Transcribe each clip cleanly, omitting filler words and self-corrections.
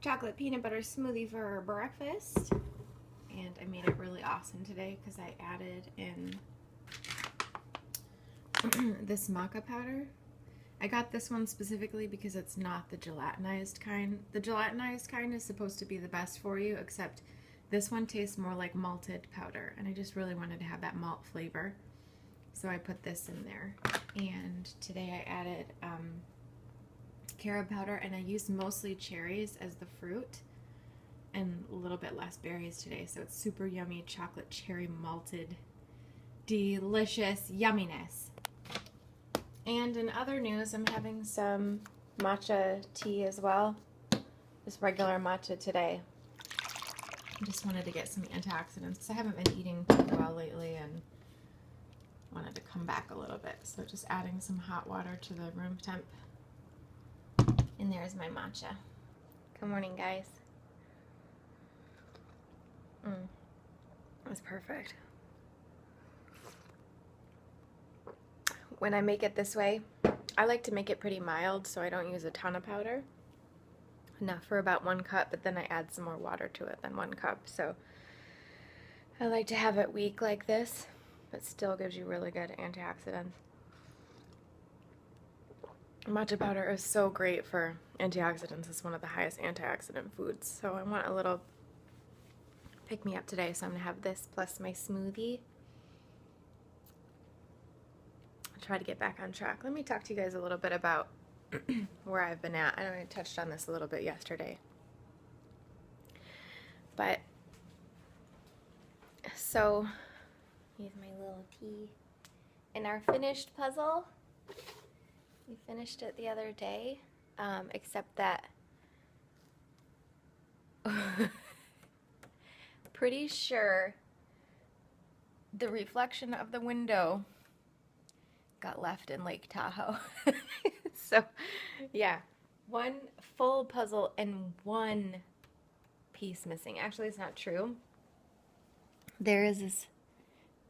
chocolate peanut butter smoothie for breakfast. And I made it really awesome today because I added in this maca powder. I got this one specifically because it's not the gelatinized kind. The gelatinized kind is supposed to be the best for you, except this one tastes more like malted powder, and I just really wanted to have that malt flavor. So I put this in there. And today I added carob powder, and I used mostly cherries as the fruit and a little bit less berries today. So it's super yummy chocolate cherry malted delicious yumminess. And in other news, I'm having some matcha tea as well. Just regular matcha today. I just wanted to get some antioxidants because I haven't been eating well lately and wanted to come back a little bit. So just adding some hot water to the room temp. And there's my matcha. Good morning, guys. It was perfect. When I make it this way, I like to make it pretty mild, so I don't use a ton of powder. Enough for about 1 cup, but then I add some more water to it than 1 cup. So I like to have it weak like this, but still gives you really good antioxidants. Matcha powder is so great for antioxidants. It's one of the highest antioxidant foods. So I want a little pick-me-up today, so I'm gonna have this plus my smoothie. Try to get back on track. Let me talk to you guys a little bit about where I've been at. I know I touched on this a little bit yesterday. But, so, here's my little tea. In our finished puzzle, we finished it the other day, except that, pretty sure the reflection of the window got left in Lake Tahoe. So, yeah, 1 full puzzle and 1 piece missing. Actually, it's not true. There is this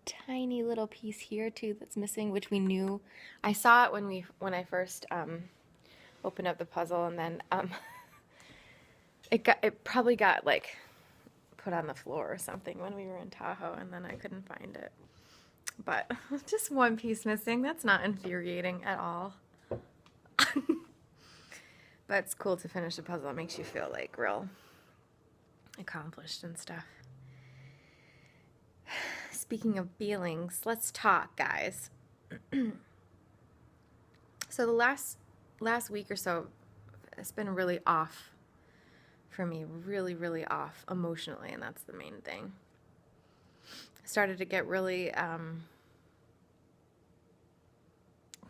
tiny little piece here too that's missing, which we knew. I saw it when I first opened up the puzzle, and then it probably got like put on the floor or something when we were in Tahoe, and then I couldn't find it. But just 1 piece missing. That's not infuriating at all. But it's cool to finish a puzzle. It makes you feel like real accomplished and stuff. Speaking of feelings, let's talk, guys. So the last week or so, it's been really off for me. Really, really off emotionally, and that's the main thing. I started to get really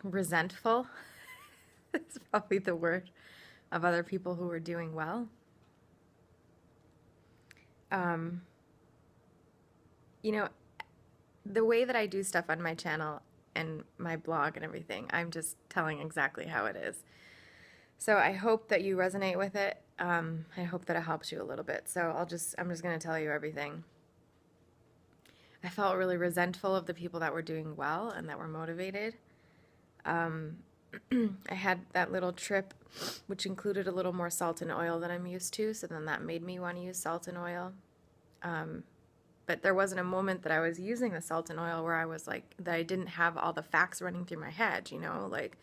resentful. That's probably the word, of other people who were doing well. You know, the way that I do stuff on my channel and my blog and everything, I'm just telling exactly how it is. So I hope that you resonate with it. I hope that it helps you a little bit. So I'm just going to tell you everything. I felt really resentful of the people that were doing well and that were motivated. I had that little trip, which included a little more salt and oil than I'm used to, so then that made me want to use salt and oil. But there wasn't a moment that I was using the salt and oil where I was like, that I didn't have all the facts running through my head, you know, like,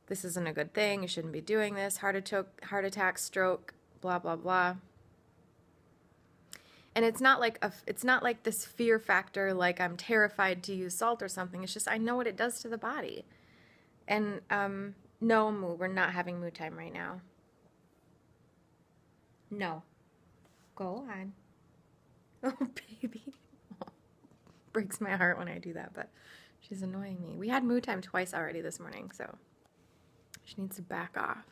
this isn't a good thing, you shouldn't be doing this, heart attack, stroke, blah, blah, blah. And it's not like this fear factor, like I'm terrified to use salt or something. It's just I know what it does to the body. And no, Moo, we're not having Moo time right now. No. Go on. Oh, baby. Oh, breaks my heart when I do that, but she's annoying me. We had Moo time twice already this morning, so she needs to back off.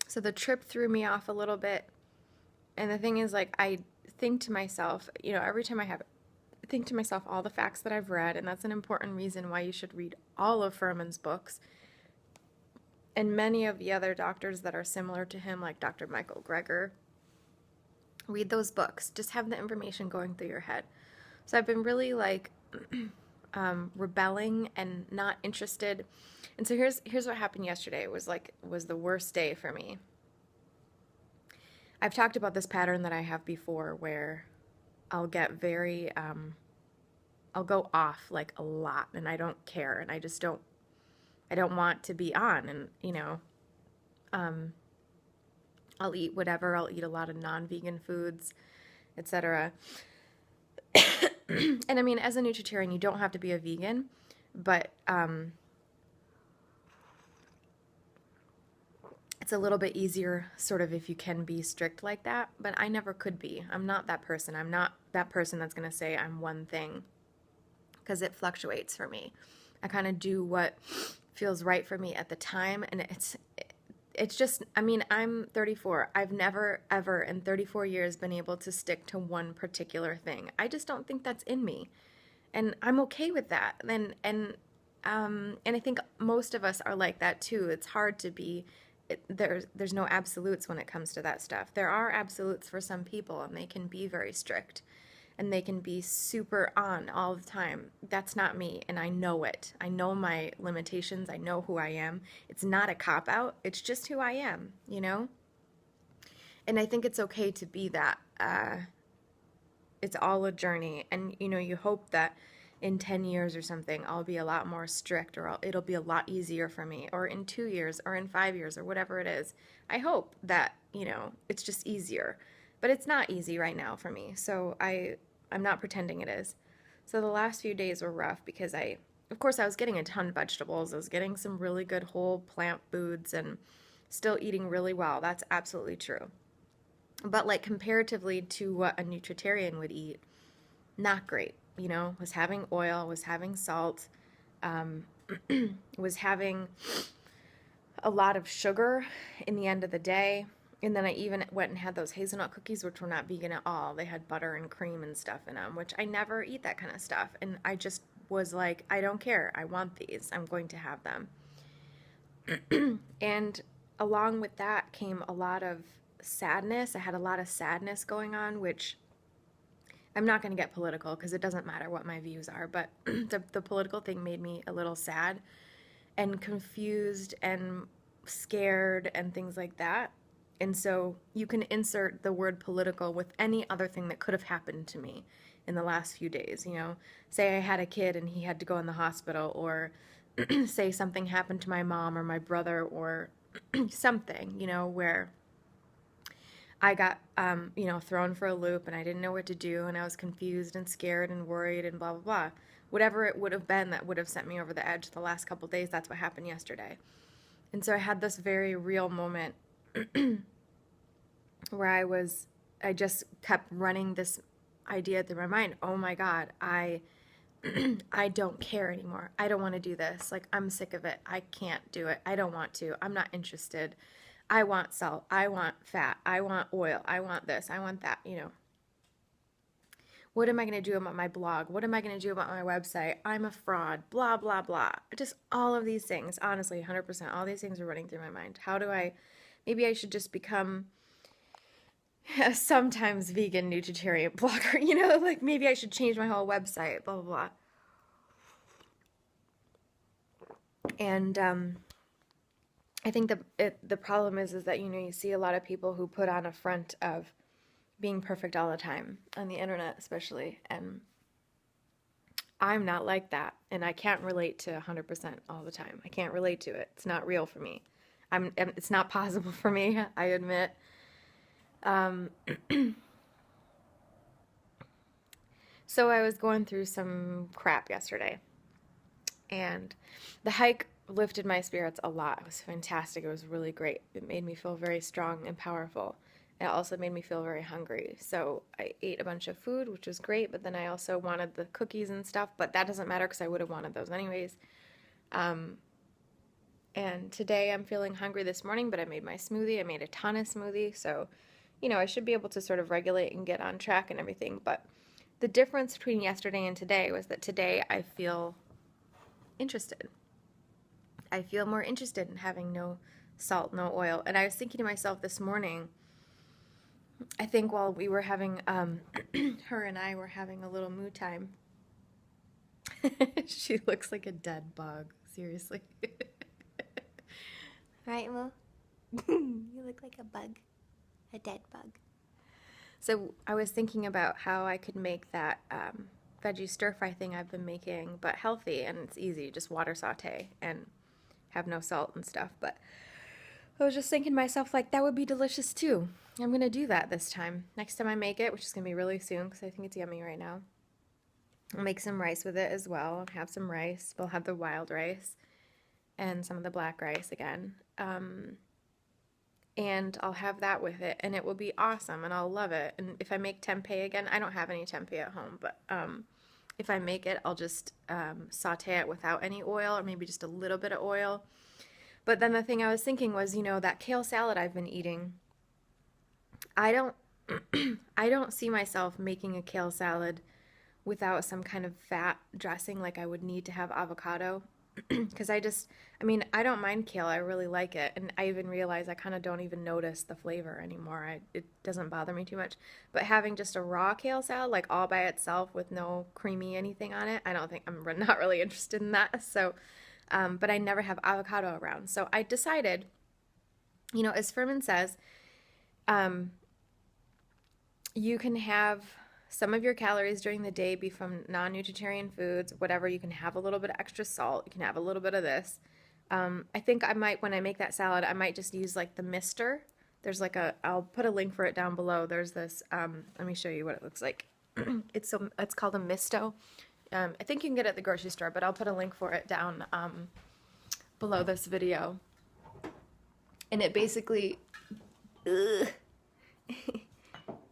So the trip threw me off a little bit. And the thing is, like, I think to myself, you know, every time I think to myself all the facts that I've read, and that's an important reason why you should read all of Furman's books and many of the other doctors that are similar to him, like Dr. Michael Greger. Read those books. Just have the information going through your head. So I've been really, like, rebelling and not interested. And so here's what happened yesterday. It was the worst day for me. I've talked about this pattern that I have before where I'll get very I'll go off like a lot, and I don't care, and I don't want to be on, and I'll eat whatever. I'll eat a lot of non-vegan foods, etc. And I mean, as a nutritarian, you don't have to be a vegan, but it's a little bit easier sort of if you can be strict like that, but I never could be. I'm not that person. I'm not that person that's going to say I'm one thing, because it fluctuates for me. I kind of do what feels right for me at the time, and it's just, I mean, I'm 34. I've never, ever in 34 years been able to stick to one particular thing. I just don't think that's in me. And I'm okay with that. And I think most of us are like that too. It's hard to be, there's no absolutes when it comes to that stuff. There are absolutes for some people, and they can be very strict. And they can be super on all the time. That's not me, and I know it. I know my limitations. I know who I am. It's not a cop-out. It's just who I am, you know? And I think it's okay to be that. It's all a journey, and, you hope that in 10 years or something, I'll be a lot more strict, or it'll be a lot easier for me, or in 2 years, or in 5 years, or whatever it is. I hope that, it's just easier. But it's not easy right now for me, so I'm not pretending it is. So the last few days were rough because of course I was getting a ton of vegetables. I was getting some really good whole plant foods and still eating really well. That's absolutely true. But like comparatively to what a nutritarian would eat, not great. Was having oil, was having salt, was having a lot of sugar in the end of the day. And then I even went and had those hazelnut cookies, which were not vegan at all. They had butter and cream and stuff in them, which I never eat that kind of stuff. And I just was like, I don't care. I want these. I'm going to have them. And along with that came a lot of sadness. I had a lot of sadness going on, which I'm not going to get political because it doesn't matter what my views are. But the political thing made me a little sad and confused and scared and things like that. And so you can insert the word political with any other thing that could have happened to me in the last few days. Say I had a kid and he had to go in the hospital, or say something happened to my mom or my brother, or something, where I got, thrown for a loop and I didn't know what to do, and I was confused and scared and worried and blah, blah, blah. Whatever it would have been that would have sent me over the edge the last couple days, that's what happened yesterday. And so I had this very real moment where I just kept running this idea through my mind. Oh my God, I don't care anymore. I don't want to do this. Like, I'm sick of it. I can't do it. I don't want to. I'm not interested. I want salt. I want fat. I want oil. I want this. I want that, What am I going to do about my blog? What am I going to do about my website? I'm a fraud. Blah, blah, blah. Just all of these things. Honestly, 100%. All these things are running through my mind. Maybe I should just become a sometimes vegan nutritarian blogger, like maybe I should change my whole website, blah, blah, blah. And I think the problem is that, you see a lot of people who put on a front of being perfect all the time, on the internet especially, and I'm not like that, and I can't relate to 100% all the time. I can't relate to it. It's not real for me. It's not possible for me, I admit. So I was going through some crap yesterday, and the hike lifted my spirits a lot. It was fantastic. It was really great. It made me feel very strong and powerful. It also made me feel very hungry. So I ate a bunch of food, which was great, but then I also wanted the cookies and stuff, but that doesn't matter because I would have wanted those anyways. And today I'm feeling hungry this morning, but I made my smoothie. I made a ton of smoothie, so, I should be able to sort of regulate and get on track and everything. But the difference between yesterday and today was that today I feel interested. I feel more interested in having no salt, no oil. And I was thinking to myself this morning, I think while we were having, her and I were having a little moo time, She looks like a dead bug, seriously. Right, Moo? You look like a bug, a dead bug. So I was thinking about how I could make that veggie stir fry thing I've been making, but healthy, and it's easy, just water saute and have no salt and stuff. But I was just thinking to myself, like, that would be delicious too. I'm going to do that this time. Next time I make it, which is going to be really soon because I think it's yummy right now. I'll make some rice with it as well. I'll have some rice. We'll have the wild rice and some of the black rice again. And I'll have that with it, and it will be awesome, and I'll love it. And if I make tempeh again, I don't have any tempeh at home, but if I make it, I'll just saute it without any oil, or maybe just a little bit of oil. But then the thing I was thinking was, you know, that kale salad I've been eating, I don't I don't see myself making a kale salad without some kind of fat dressing like I would need to have avocado. Because I mean, I don't mind kale. I really like it. And I even realize I kind of don't even notice the flavor anymore. It doesn't bother me too much. But having just a raw kale salad, like all by itself with no creamy anything on it, I don't think, I'm not really interested in that. So, but I never have avocado around. So I decided, you know, as Furman says, you can have some of your calories during the day be from non-nutritarian foods, whatever. You can have a little bit of extra salt. You can have a little bit of this. I think I might, when I make that salad, I might just use like the mister. There's like I'll put a link for it down below. There's this, let me show you what it looks like. It's called a misto. I think you can get it at the grocery store, but I'll put a link for it down below this video. And it basically,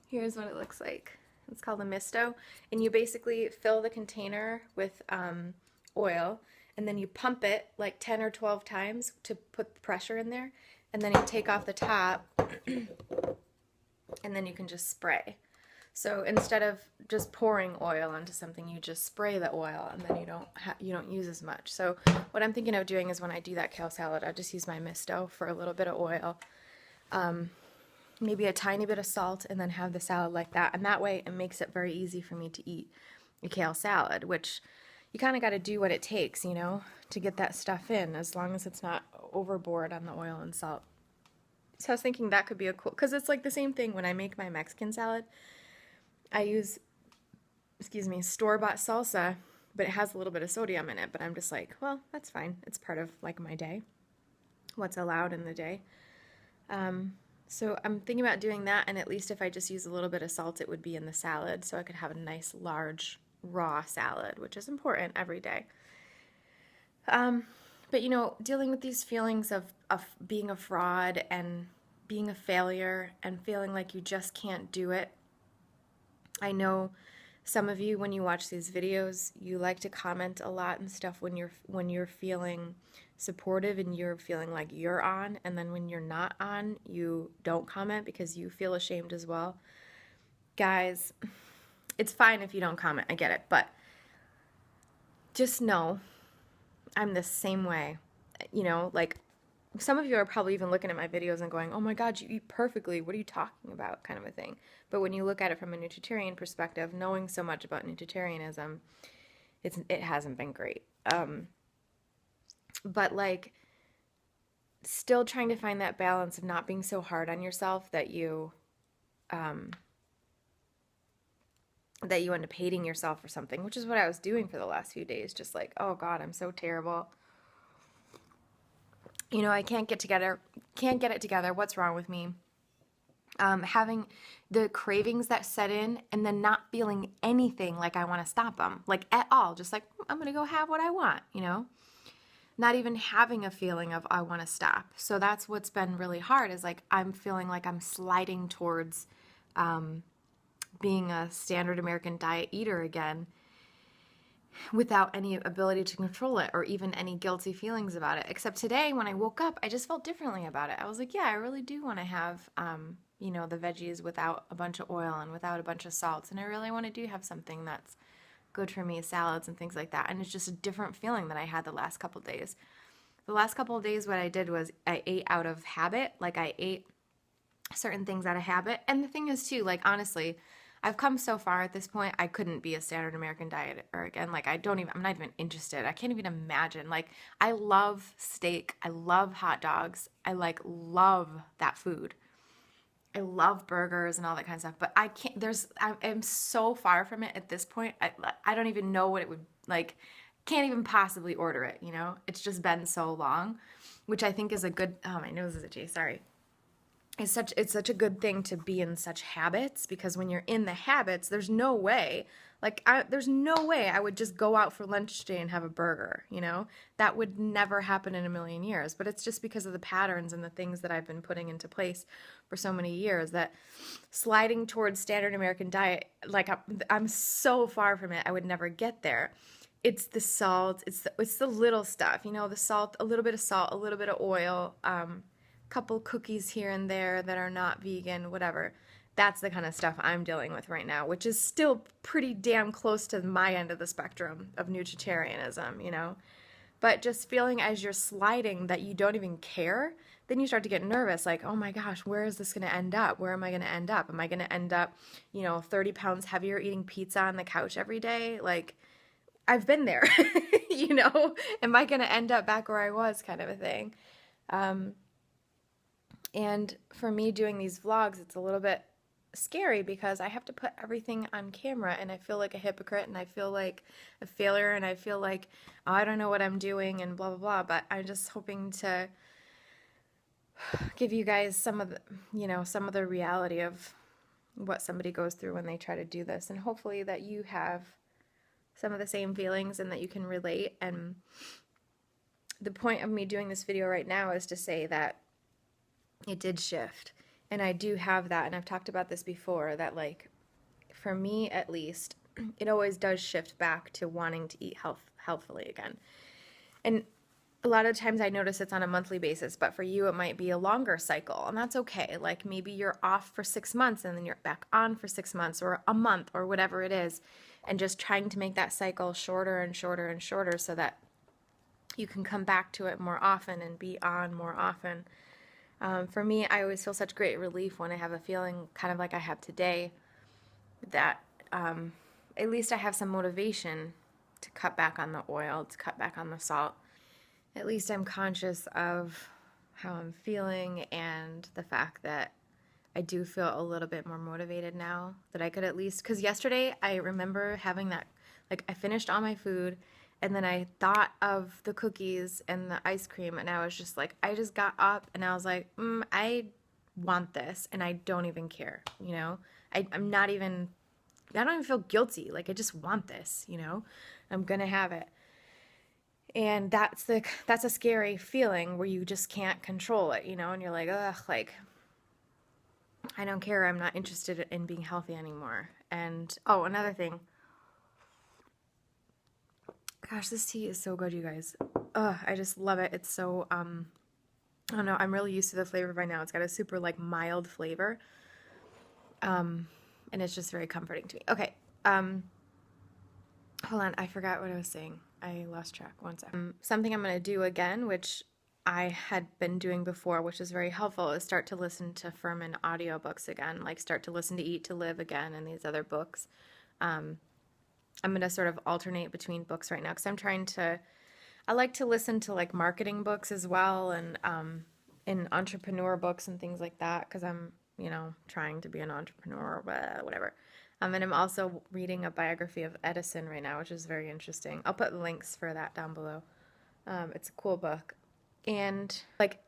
here's what it looks like. It's called a misto, and you basically fill the container with oil, and then you pump it like 10 or 12 times to put the pressure in there, and then you take off the top, and then you can just spray. So instead of just pouring oil onto something, you just spray the oil, and then you don't use as much. So what I'm thinking of doing is when I do that kale salad, I just use my misto for a little bit of oil. Maybe a tiny bit of salt, and then have the salad like that. And that way it makes it very easy for me to eat a kale salad, which you kind of got to do what it takes, you know, to get that stuff in, as long as it's not overboard on the oil and salt. So I was thinking that could be a cool, because it's like the same thing when I make my Mexican salad. I use, store-bought salsa, but it has a little bit of sodium in it. But I'm just like, well, that's fine. It's part of like my day, what's allowed in the day. So I'm thinking about doing that, and at least if I just use a little bit of salt, it would be in the salad, so I could have a nice, large, raw salad, which is important every day. But, you know, dealing with these feelings of being a fraud and being a failure and feeling like you just can't do it. I know some of you, when you watch these videos, you like to comment a lot and stuff when you're feeling supportive and you're feeling like you're on, and then when you're not on, you don't comment because you feel ashamed as well. Guys, it's fine if you don't comment, I get it, but just know I'm the same way. You know, like, some of you are probably even looking at my videos and going, oh my God, you eat perfectly, what are you talking about, kind of a thing. But when you look at it from a nutritarian perspective, knowing so much about nutritarianism, it hasn't been great. But like, still trying to find that balance of not being so hard on yourself that you end up hating yourself for something, which is what I was doing for the last few days. Just like, oh God, I'm so terrible. You know, I can't get it together. What's wrong with me? Having the cravings that set in, and then not feeling anything like I want to stop them, like at all. Just like, I'm going to go have what I want, you know? Not even having a feeling of I want to stop. So that's what's been really hard, is like I'm feeling like I'm sliding towards being a standard American diet eater again, without any ability to control it or even any guilty feelings about it. Except today when I woke up, I just felt differently about it. I was like, yeah, I really do want to have, you know, the veggies without a bunch of oil and without a bunch of salts. And I really want to do have something that's good for me, salads and things like that. And it's just a different feeling than I had the last couple of days. The last couple of days, what I did was I ate out of habit. Like, I ate certain things out of habit. And the thing is too, like, honestly, I've come so far at this point. I couldn't be a standard American dieter again. Like I'm not even interested. I can't even imagine. Like I love steak. I love hot dogs. I like love that food. I love burgers and all that kind of stuff, but I can't, I'm so far from it at this point. I don't even know what it would like, can't even possibly order it, you know? It's just been so long, which I think is a good, oh, my nose is itchy, sorry. It's such a good thing to be in such habits, because when you're in the habits, there's no way, there's no way I would just go out for lunch today and have a burger, you know? That would never happen in a million years, but it's just because of the patterns and the things that I've been putting into place for so many years that sliding towards standard American diet, like I'm so far from it, I would never get there. It's the salt, it's the little stuff, you know, the salt, a little bit of salt, a little bit of oil, couple cookies here and there that are not vegan, whatever. That's the kind of stuff I'm dealing with right now, which is still pretty damn close to my end of the spectrum of nutritarianism, you know? But just feeling as you're sliding that you don't even care, then you start to get nervous, like, oh my gosh, where is this going to end up? Where am I going to end up? Am I going to end up, you know, 30 pounds heavier eating pizza on the couch every day? Like, I've been there, you know? Am I going to end up back where I was, kind of a thing? And for me doing these vlogs, it's a little bit scary because I have to put everything on camera, and I feel like a hypocrite, and I feel like a failure, and I feel like, oh, I don't know what I'm doing and blah, blah, blah. But I'm just hoping to give you guys some of the, you know, some of the reality of what somebody goes through when they try to do this. And hopefully that you have some of the same feelings and that you can relate. And the point of me doing this video right now is to say that it did shift. And I do have that, and I've talked about this before, that like, for me at least, it always does shift back to wanting to eat healthfully again. And a lot of times I notice it's on a monthly basis, but for you it might be a longer cycle, and that's okay. Like maybe you're off for 6 months and then you're back on for 6 months or a month or whatever it is, and just trying to make that cycle shorter and shorter and shorter so that you can come back to it more often and be on more often. For me, I always feel such great relief when I have a feeling kind of like I have today, that at least I have some motivation to cut back on the oil, to cut back on the salt. At least I'm conscious of how I'm feeling and the fact that I do feel a little bit more motivated now, that I could at least, because yesterday I remember having that, like I finished all my food, and then I thought of the cookies and the ice cream, and I was just like, I just got up and I was like, I want this, and I don't even care, you know? I don't even feel guilty. Like, I just want this, you know? I'm gonna have it. And that's a scary feeling where you just can't control it, you know? And you're like, ugh, like, I don't care. I'm not interested in being healthy anymore. And, oh, another thing. Gosh, this tea is so good, you guys. Ugh, I just love it. It's so, I don't know, I'm really used to the flavor by now. It's got a super, like, mild flavor. And it's just very comforting to me. Okay, hold on, I forgot what I was saying. I lost track. One second. Something I'm going to do again, which I had been doing before, which is very helpful, is start to listen to Furman audiobooks again. Like, start to listen to Eat to Live again and these other books. I'm going to sort of alternate between books right now because I like to listen to like marketing books as well, and entrepreneur books and things like that, because I'm, you know, trying to be an entrepreneur or whatever. And I'm also reading a biography of Edison right now, which is very interesting. I'll put links for that down below. It's a cool book. And like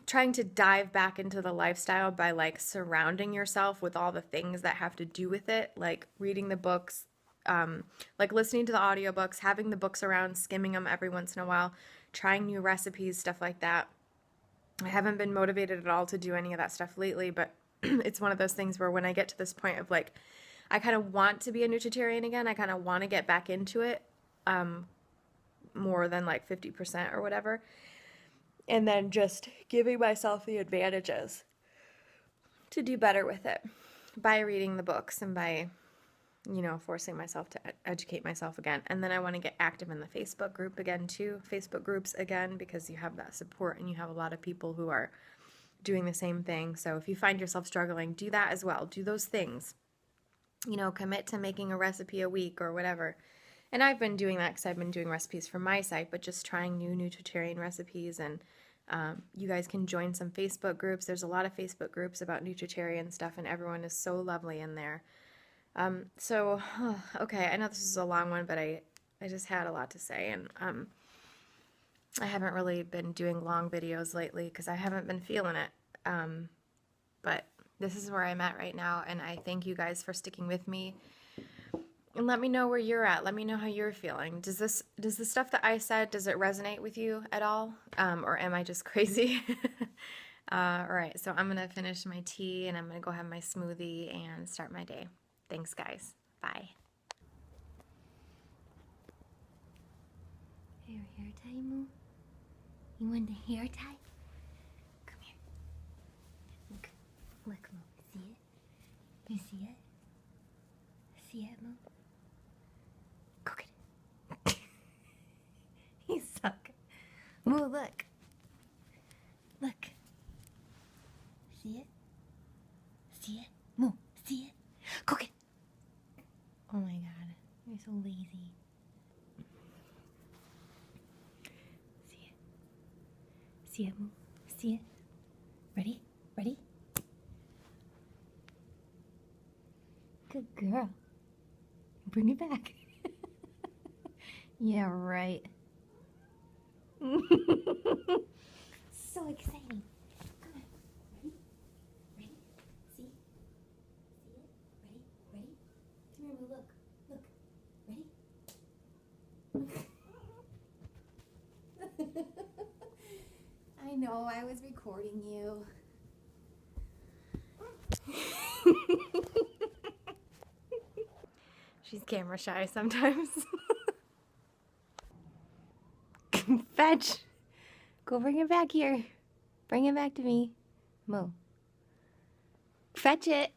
trying to dive back into the lifestyle by like surrounding yourself with all the things that have to do with it, like reading the books, like listening to the audiobooks, having the books around, skimming them every once in a while, trying new recipes, stuff like that. I haven't been motivated at all to do any of that stuff lately, but it's one of those things where when I get to this point of like, I kind of want to be a nutritarian again, I kind of want to get back into it, more than like 50% or whatever, and then just giving myself the advantages to do better with it by reading the books and by, you know, forcing myself to educate myself again. And then I want to get active in the Facebook group again too, Facebook groups again, because you have that support and you have a lot of people who are doing the same thing. So if you find yourself struggling, do that as well. Do those things. you know, commit to making a recipe a week or whatever. And I've been doing that because I've been doing recipes for my site, but just trying new nutritarian recipes. And you guys can join some Facebook groups. There's a lot of Facebook groups about nutritarian stuff, and everyone is so lovely in there. Okay, I know this is a long one, but I just had a lot to say, and I haven't really been doing long videos lately because I haven't been feeling it. But this is where I'm at right now, and I thank you guys for sticking with me. And let me know where you're at. Let me know how you're feeling. Does the stuff that I said, does it resonate with you at all? Or am I just crazy? All right, so I'm going to finish my tea, and I'm going to go have my smoothie and start my day. Thanks, guys. Bye. Hair tie, Moo? You want the hair tie? Come here. Look, Moo. See it? You see it? See it, Moo? Go get it. You suck. Moo, look. Look. See it? See it? Moo, see it? Go get it. Oh my god, you're so lazy. See it? See it, Moo? See it? Ready? Ready? Good girl. Bring it back. Yeah, right. So exciting. Come on. Ready? Ready? See? See it? Ready? Ready? Come here, Moo. Look. Look. Ready? I know, I was recording you. She's camera shy sometimes. Fetch. Go bring it back here. Bring it back to me. Moo. Fetch it.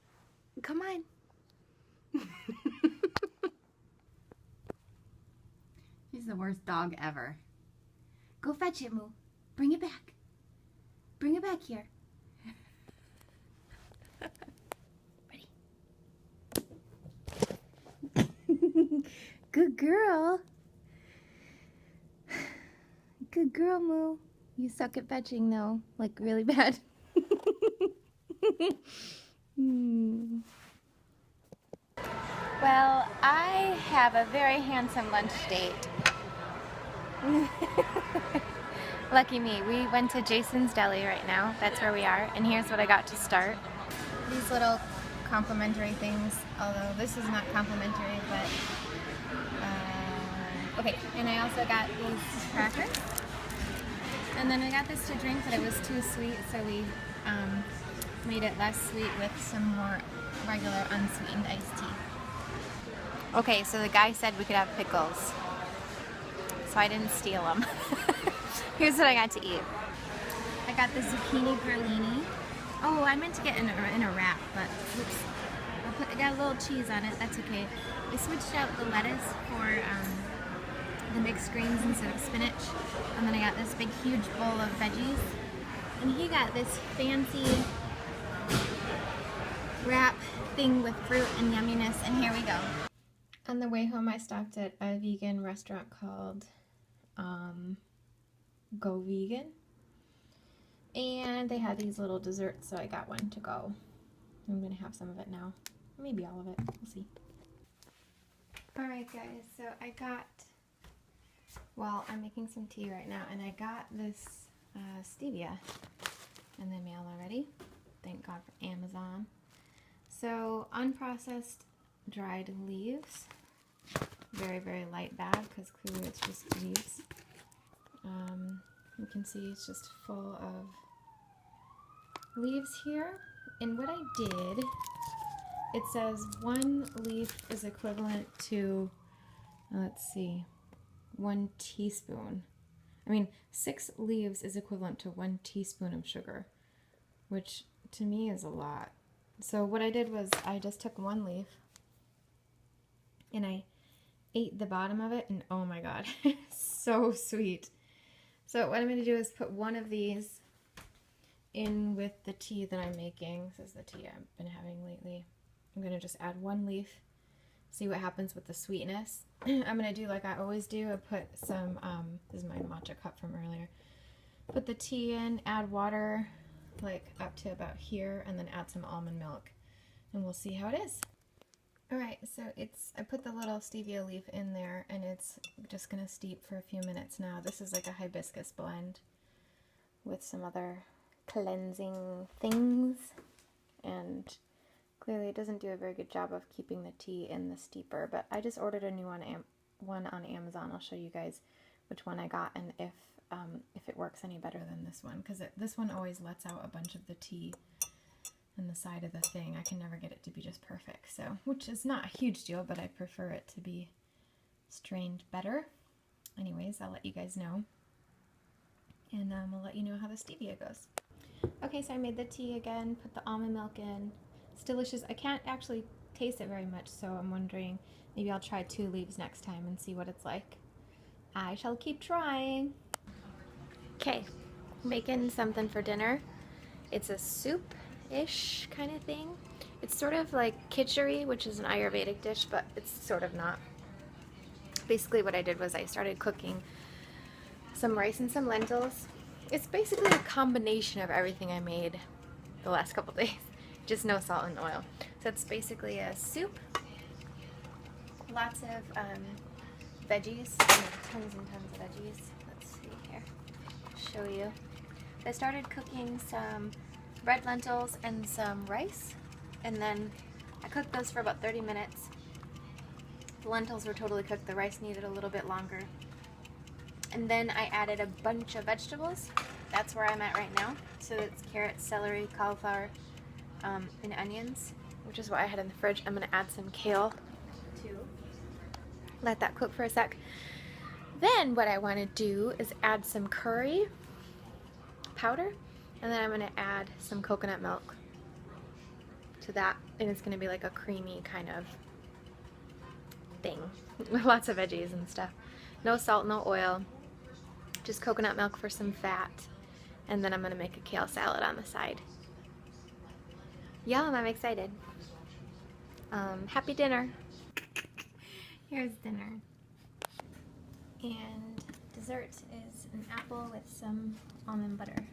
Come on. She's the worst dog ever. Go fetch it, Moo. Bring it back. Bring it back here. Ready? Good girl. Good girl, Moo. You suck at fetching, though. Like, really bad. Well, I have a very handsome lunch date. Lucky me. We went to Jason's Deli right now. That's where we are. And here's what I got to start. These little complimentary things. Although this is not complimentary, but... okay, and I also got these crackers. And then I got this to drink, but it was too sweet, so we made it less sweet with some more regular unsweetened iced tea. Okay, so the guy said we could have pickles, so I didn't steal them. Here's what I got to eat. I got the zucchini grillini. Oh, I meant to get in a wrap, but oops. I got a little cheese on it, that's okay. I switched out the lettuce for the mixed greens instead of spinach. And then I got this big huge bowl of veggies. And he got this fancy wrap thing with fruit and yumminess, and here we go. On the way home I stopped at a vegan restaurant called Go Vegan. And they had these little desserts, so I got one to go. I'm gonna have some of it now. Maybe all of it, we'll see. Alright guys, so I got, well, I'm making some tea right now, and I got this stevia in the mail already. Thank God for Amazon. So, unprocessed dried leaves. Very, very light bag, because clearly it's just leaves. You can see it's just full of leaves here. And what I did, it says 1 leaf is equivalent to, let's see, 1 teaspoon. I mean, 6 leaves is equivalent to 1 teaspoon of sugar, which to me is a lot. So what I did was I just took 1 leaf and I ate the bottom of it, and oh my god, so sweet. So what I'm going to do is put 1 of these in with the tea that I'm making. This is the tea I've been having lately. I'm going to just add 1 leaf, see what happens with the sweetness. I'm going to do like I always do. I put some, this is my matcha cup from earlier. Put the tea in, add water like up to about here, and then add some almond milk. And we'll see how it is. Alright, so I put the little stevia leaf in there, and it's just going to steep for a few minutes now. This is like a hibiscus blend with some other cleansing things, and clearly it doesn't do a very good job of keeping the tea in the steeper, but I just ordered a new one on Amazon. I'll show you guys which one I got and if it works any better than this one, because this one always lets out a bunch of the tea in the side of the thing. I can never get it to be just perfect, so, which is not a huge deal, but I prefer it to be strained better. Anyways, I'll let you guys know, and I'll let you know how the stevia goes. Okay, so I made the tea again, put the almond milk in. It's delicious. I can't actually taste it very much, so I'm wondering maybe I'll try 2 leaves next time and see what it's like. I shall keep trying. Okay, making something for dinner. It's a soup-ish kind of thing. It's sort of like Cheri, which is an Ayurvedic dish, but it's sort of not. Basically what I did was I started cooking some rice and some lentils. It's basically a combination of everything I made the last couple days, just no salt and oil. So it's basically a soup, lots of veggies, tons and tons of veggies. Let's see here, show you. I started cooking some red lentils and some rice, and then I cooked those for about 30 minutes. The lentils were totally cooked, the rice needed a little bit longer. And then I added a bunch of vegetables. That's where I'm at right now. So it's carrots, celery, cauliflower, and onions, which is what I had in the fridge. I'm gonna add some kale too. Let that cook for a sec. Then what I wanna do is add some curry powder, and then I'm gonna add some coconut milk to that, and it's gonna be like a creamy kind of thing. Lots of veggies and stuff. No salt, no oil, just coconut milk for some fat, and then I'm gonna make a kale salad on the side. Yum, I'm excited. Happy dinner. Here's dinner. And dessert is an apple with some almond butter.